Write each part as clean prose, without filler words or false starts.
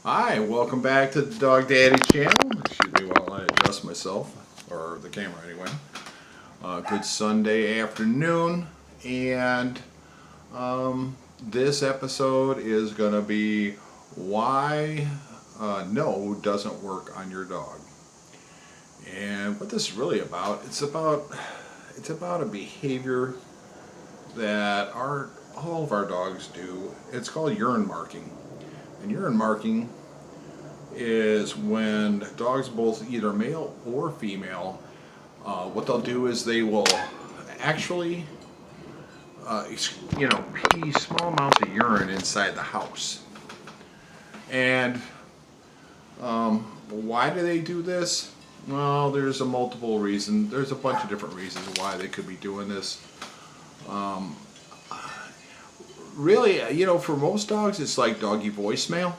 Hi, welcome back to the Dog Daddy channel. Excuse me while I adjust myself, or the camera anyway. Good Sunday afternoon, and this episode is going to be why no doesn't work on your dog. And what this is really about, it's about a behavior that all of our dogs do. It's called urine marking. And urine marking is when dogs, both either male or female, what they'll do is they will actually, pee small amounts of urine inside the house. And why do they do this? Well, there's a multiple reason. There's a bunch of different reasons why they could be doing this. Really, for most dogs, it's like doggy voicemail.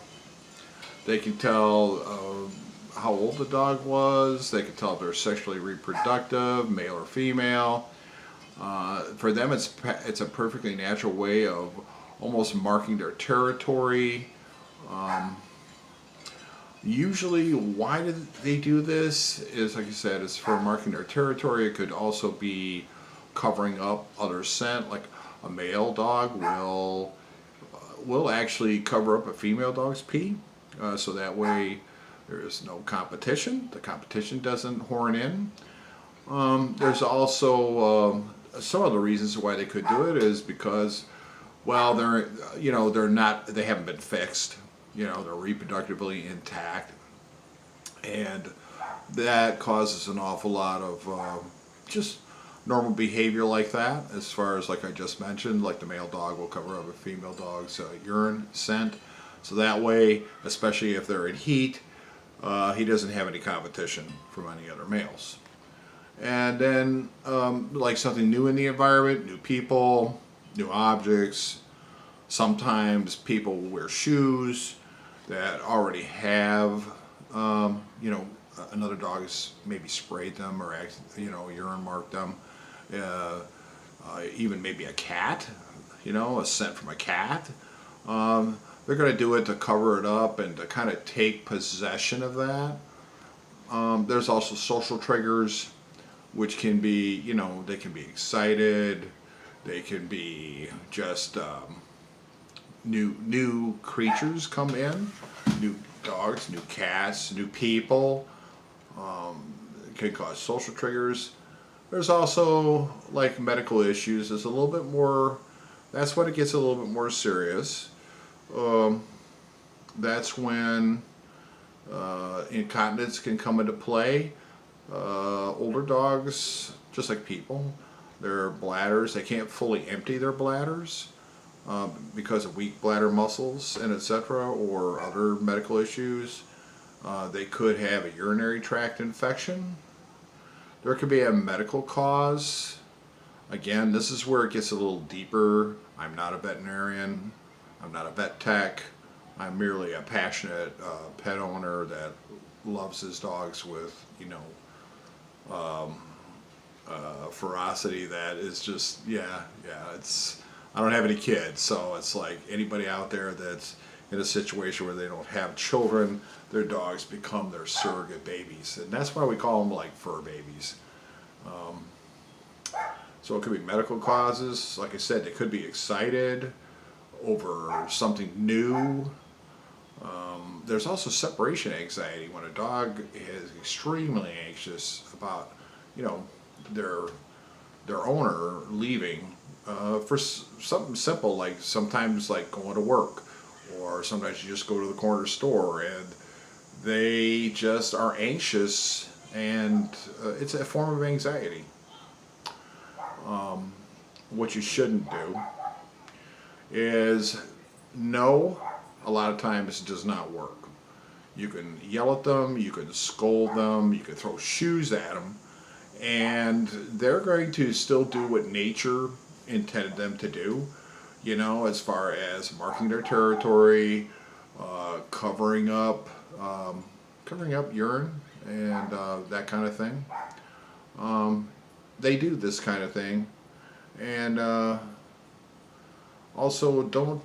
They can tell how old the dog was. They can tell if they're sexually reproductive, male or female. For them, it's a perfectly natural way of almost marking their territory. Usually, why do they do this? Is, like I said, it's for marking their territory. It could also be covering up other scent. Like a male dog will actually cover up a female dog's pee. So that way there is no competition. The competition doesn't horn in. There's also some of the reasons why they could do it is because, well, they haven't been fixed. They're reproductively intact, and that causes an awful lot of just normal behavior like that. As far as, like I just mentioned, like the male dog will cover up a female dog's urine scent. So that way, especially if they're in heat, he doesn't have any competition from any other males. And then, like something new in the environment, new people, new objects. Sometimes people will wear shoes that already have, another dog has maybe sprayed them or, urine marked them. Even maybe a cat, a scent from a cat. They're going to do it to cover it up and to kind of take possession of that. There's also social triggers, which can be, they can be excited. They can be just new creatures come in, new dogs, new cats, new people. It can cause social triggers. There's also like medical issues. There's a little bit more. That's when it gets a little bit more serious. That's when incontinence can come into play. Older dogs, just like people, their bladders, they can't fully empty their bladders because of weak bladder muscles and etc. or other medical issues. They could have a urinary tract infection. There could be a medical cause. Again, this is where it gets a little deeper. I'm not a veterinarian. I'm not a vet tech. I'm merely a passionate pet owner that loves his dogs with, ferocity that is just, it's, I don't have any kids, so it's like anybody out there that's in a situation where they don't have children, their dogs become their surrogate babies. And that's why we call them like fur babies. So it could be medical causes. Like I said, they could be excited over something new. There's also separation anxiety when a dog is extremely anxious about, their owner leaving for something simple, like sometimes like going to work, or sometimes you just go to the corner store and they just are anxious, and it's a form of anxiety. What you shouldn't do is no, a lot of times it does not work. You can yell at them, you can scold them, you can throw shoes at them, and they're going to still do what nature intended them to do, as far as marking their territory, covering up urine and that kind of thing. They do this kind of thing, and also don't,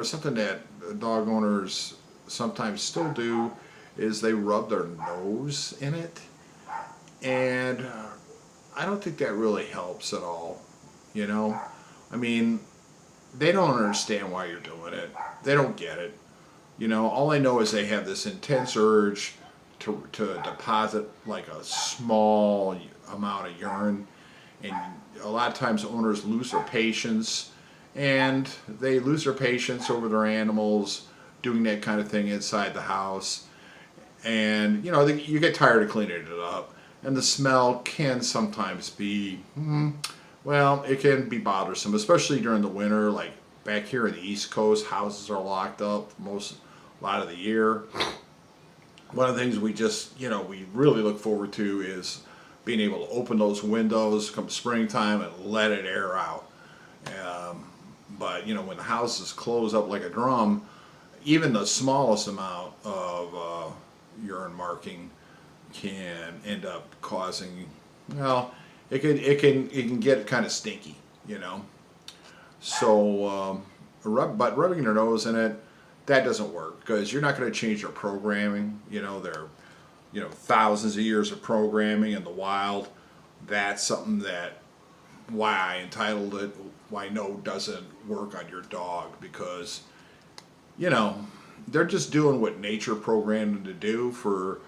something that dog owners sometimes still do is they rub their nose in it, and I don't think that really helps at all. You know, I mean, they don't understand why you're doing it. They don't get it. You know, all I know is they have this intense urge to deposit like a small amount of urine, and a lot of times owners lose their patience, and they lose their patience over their animals doing that kind of thing inside the house, and you know you get tired of cleaning it up, and the smell can sometimes be well, it can be bothersome, especially during the winter. Like back here in the East Coast, houses are locked up a lot of the year. One of the things we just, you know, we really look forward to is being able to open those windows come springtime and let it air out. But you know, when the houses close up like a drum, even the smallest amount of urine marking can end up causing, well, it can get kind of stinky, you know. So, but rubbing your nose in it, that doesn't work because you're not going to change their programming. You know, they're, you know, thousands of years of programming in the wild. That's something that why I entitled it, why no doesn't work on your dog, because, you know, they're just doing what nature programmed them to do for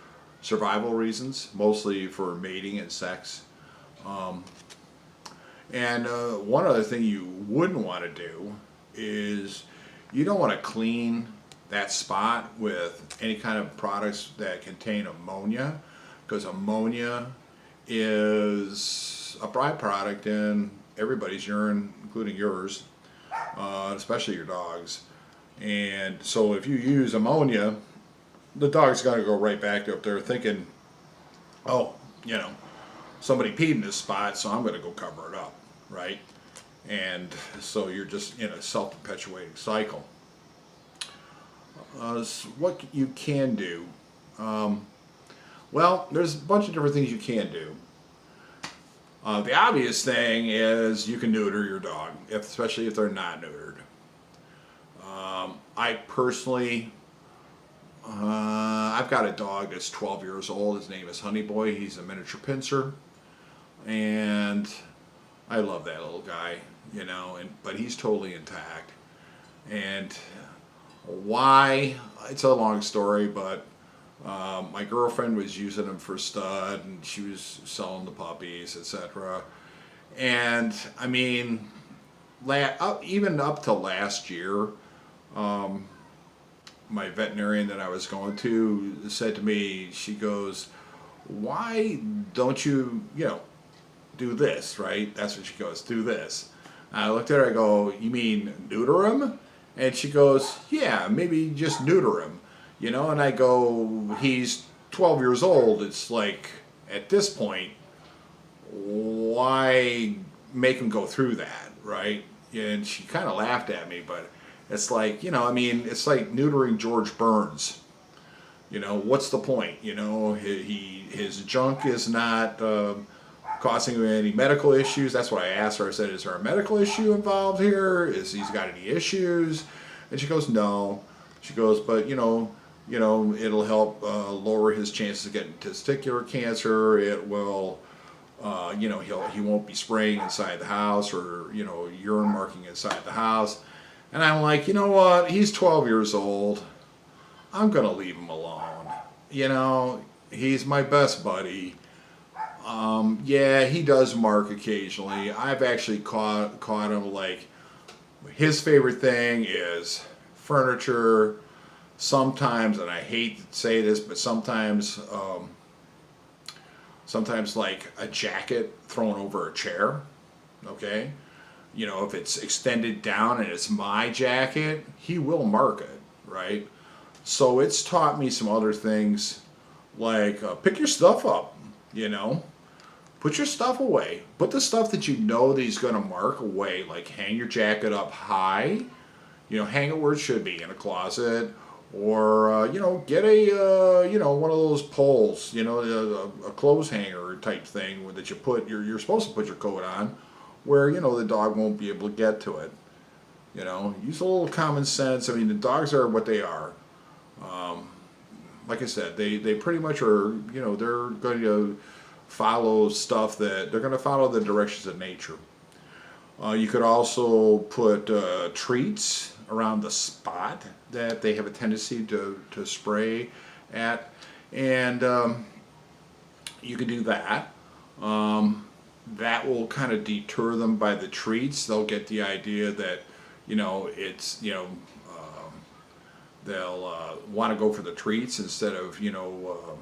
survival reasons, mostly for mating and sex. And one other thing you wouldn't want to do is you don't want to clean that spot with any kind of products that contain ammonia, because ammonia is a byproduct in everybody's urine, including yours, especially your dog's. And so if you use ammonia, the dog's going to go right back up there thinking, oh, you know, somebody peed in this spot, so I'm going to go cover it up, right? And so you're just in a self-perpetuating cycle. So what you can do, well, there's a bunch of different things you can do. The obvious thing is you can neuter your dog, especially if they're not neutered. I personally, I've got a dog that's 12 years old. His name is Honey Boy. He's a miniature pincer, and I love that little guy, you know. But he's totally intact. And why? It's a long story, but my girlfriend was using him for stud, and she was selling the puppies, etc. And I mean, even up to last year, my veterinarian that I was going to said to me, she goes, why don't you, you know, do this, right? That's what she goes, do this. And I looked at her, I go, you mean neuter him? And she goes, yeah, maybe just neuter him, you know. And I go, he's 12 years old. It's like, at this point, why make him go through that, right? And she kind of laughed at me, but it's like, you know, I mean, it's like neutering George Burns. You know, what's the point? You know, his junk is not causing him any medical issues. That's what I asked her. I said, is there a medical issue involved here? Is he's got any issues? And she goes, no. She goes, but you know, it'll help lower his chances of getting testicular cancer. It will, you know, he won't be spraying inside the house or, you know, urine marking inside the house. And I'm like, you know what? He's 12 years old. I'm gonna leave him alone. You know, he's my best buddy. Yeah, he does mark occasionally. I've actually caught him, like, his favorite thing is furniture. Sometimes, and I hate to say this, but sometimes like a jacket thrown over a chair, okay? You know, if it's extended down and it's my jacket, he will mark it, right? So it's taught me some other things, like pick your stuff up, you know? Put your stuff away. Put the stuff that you know that he's going to mark away, like hang your jacket up high, you know, hang it where it should be, in a closet, or, you know, get a, you know, one of those poles, you know, a clothes hanger type thing that you put, you're supposed to put your coat on, where, you know, the dog won't be able to get to it. You know, use a little common sense. I mean, the dogs are what they are. Like I said, they pretty much are, you know, they're going to follow stuff that they're going to follow the directions of nature. You could also put treats around the spot that they have a tendency to spray at, and you can do that. That will kind of deter them by the treats. They'll get the idea that, you know, it's, you know, they'll want to go for the treats instead of, you know,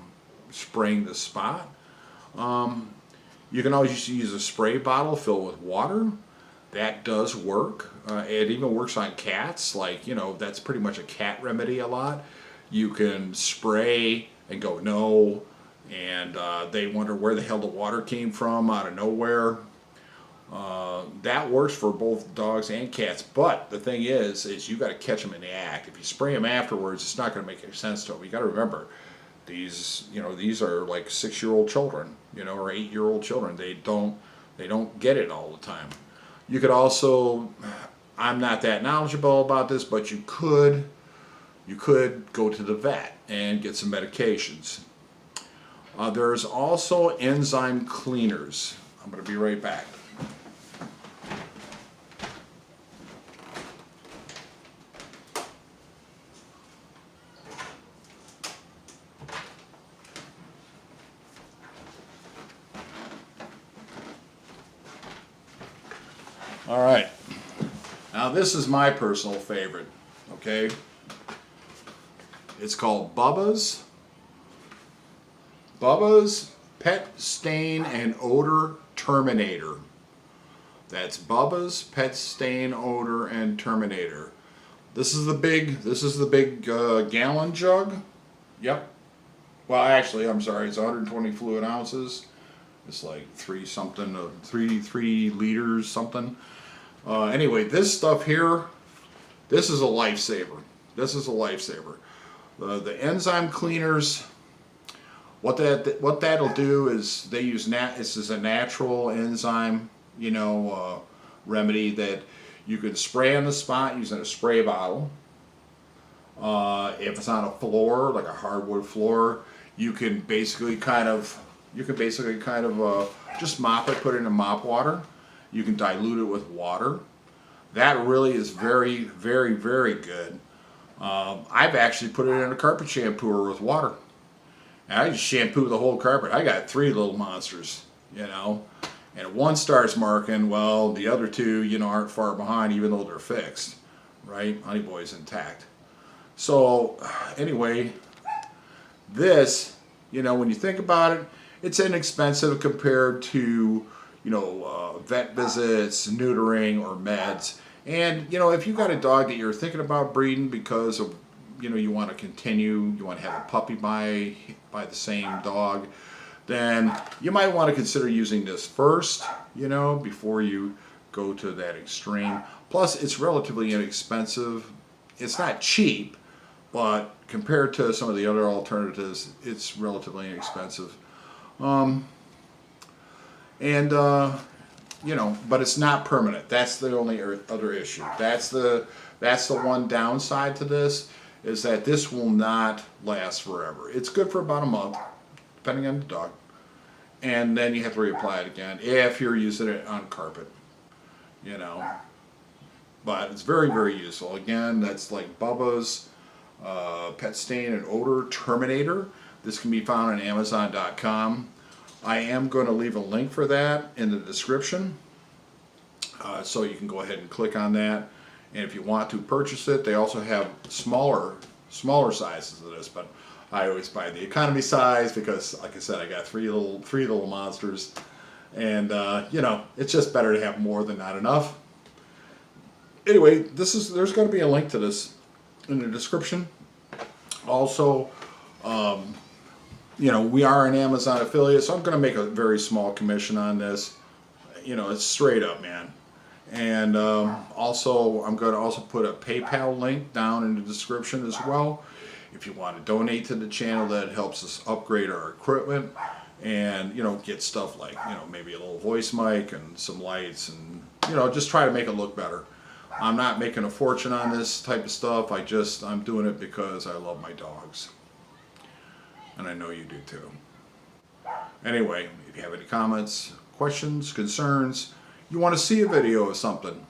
spraying the spot. You can always just use a spray bottle filled with water. That does work. It even works on cats. Like, you know, that's pretty much a cat remedy a lot. You can spray and go no, and they wonder where the hell the water came from out of nowhere. That works for both dogs and cats, but the thing is you got to catch them in the act. If you spray them afterwards, it's not going to make any sense to them. You got to remember, these, you know, these are like 6-year-old children, you know, or 8-year-old children. They don't get it all the time. You could also, I'm not that knowledgeable about this, but you could go to the vet and get some medications. There's also enzyme cleaners. I'm going to be right back. All right, now this is my personal favorite, okay? It's called BUBBAS. BUBBAS Pet Stain and Odor Terminator. That's BUBBAS Pet Stain, Odor, and Terminator. This is the big gallon jug. Yep. Well, actually, I'm sorry, it's 120 fluid ounces. It's like 3 liters something. Anyway, this stuff here, this is a lifesaver. This is a lifesaver. The enzyme cleaners, what that'll do is they use this is a natural enzyme, you know, remedy that you can spray on the spot using a spray bottle. If it's on a floor, like a hardwood floor, you can basically kind of just mop it, put it in mop water. You can dilute it with water. That really is very, very, very good. I've actually put it in a carpet shampooer with water. And I just shampoo the whole carpet. I got 3 little monsters, you know. And if one starts marking, well, the other 2, you know, aren't far behind even though they're fixed, right? Honey Boy's intact. So, anyway, this, you know, when you think about it, it's inexpensive compared to, you know, vet visits, neutering, or meds. And, you know, if you've got a dog that you're thinking about breeding because of, you know, you want to continue, you want to have a puppy by the same dog, then you might want to consider using this first, you know, before you go to that extreme. Plus, it's relatively inexpensive. It's not cheap, but compared to some of the other alternatives, it's relatively inexpensive. You know, but it's not permanent. That's the only other issue. That's the one downside to this, is that this will not last forever. It's good for about a month, depending on the dog, and then you have to reapply it again if you're using it on carpet, you know. But it's very, very useful. Again, that's like BUBBAS Pet Stain and Odor Terminator. This can be found on Amazon.com. I am going to leave a link for that in the description, so you can go ahead and click on that. And if you want to purchase it, they also have smaller sizes of this, but I always buy the economy size because, like I said, I got three little monsters, and you know, it's just better to have more than not enough. Anyway, there's going to be a link to this in the description. Also, you know, we are an Amazon affiliate, so I'm going to make a very small commission on this. You know, it's straight up, man. And also, I'm going to also put a PayPal link down in the description as well. If you want to donate to the channel, that helps us upgrade our equipment and, you know, get stuff like, you know, maybe a little voice mic and some lights and, you know, just try to make it look better. I'm not making a fortune on this type of stuff. I'm doing it because I love my dogs. And I know you do too. Anyway, if you have any comments, questions, concerns, you want to see a video of something,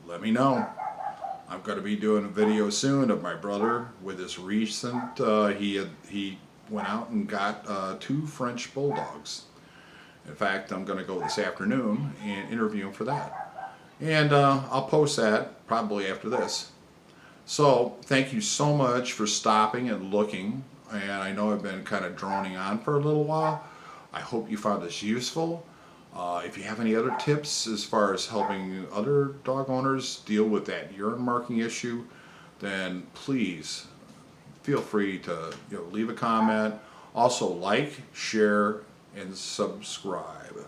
let me know. I'm going to be doing a video soon of my brother with his recent, he went out and got 2 French bulldogs. In fact, I'm going to go this afternoon and interview him for that. And I'll post that probably after this. So thank you so much for stopping and looking. And I know I've been kind of droning on for a little while. I hope you found this useful. If you have any other tips as far as helping other dog owners deal with that urine marking issue, then please feel free to leave a comment. Also like, share, and subscribe.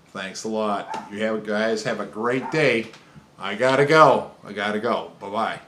Thanks a lot. You guys have a great day. I gotta go. Bye-bye.